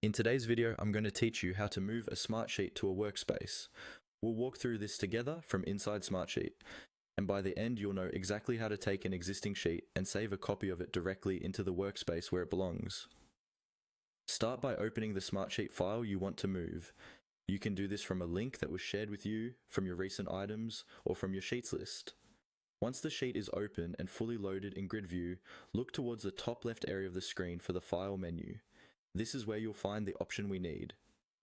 In today's video, I'm going to teach you how to move a Smartsheet to a workspace. We'll walk through this together from inside Smartsheet, and by the end you'll know exactly how to take an existing sheet and save a copy of it directly into the workspace where it belongs. Start by opening the Smartsheet file you want to move. You can do this from a link that was shared with you, from your recent items, or from your sheets list. Once the sheet is open and fully loaded in grid view, look towards the top left area of the screen for the File menu. This is where you'll find the option we need.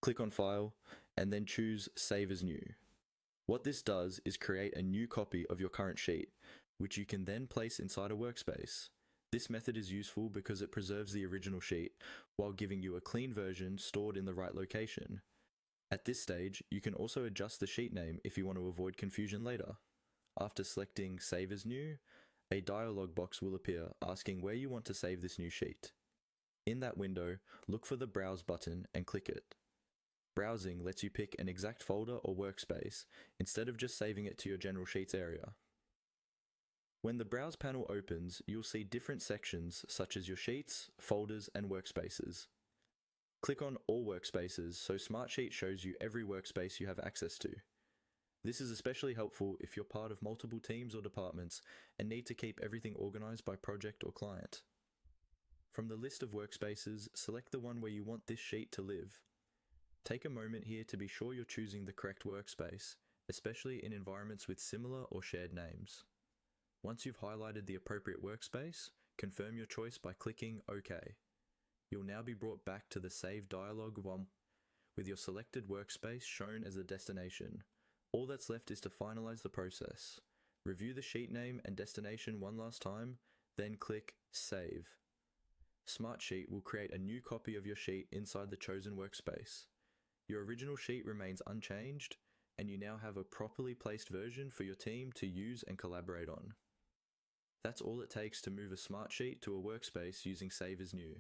Click on File, and then choose Save as New. What this does is create a new copy of your current sheet, which you can then place inside a workspace. This method is useful because it preserves the original sheet, while giving you a clean version stored in the right location. At this stage, you can also adjust the sheet name if you want to avoid confusion later. After selecting Save as New, a dialog box will appear asking where you want to save this new sheet. In that window, look for the Browse button and click it. Browsing lets you pick an exact folder or workspace instead of just saving it to your General Sheets area. When the Browse panel opens, you'll see different sections such as your sheets, folders, and workspaces. Click on All Workspaces so Smartsheet shows you every workspace you have access to. This is especially helpful if you're part of multiple teams or departments and need to keep everything organized by project or client. From the list of workspaces, select the one where you want this sheet to live. Take a moment here to be sure you're choosing the correct workspace, especially in environments with similar or shared names. Once you've highlighted the appropriate workspace, confirm your choice by clicking OK. You'll now be brought back to the Save dialog with your selected workspace shown as the destination. All that's left is to finalize the process. Review the sheet name and destination one last time, then click Save. Smartsheet will create a new copy of your sheet inside the chosen workspace. Your original sheet remains unchanged, and you now have a properly placed version for your team to use and collaborate on. That's all it takes to move a Smartsheet to a workspace using Save as New.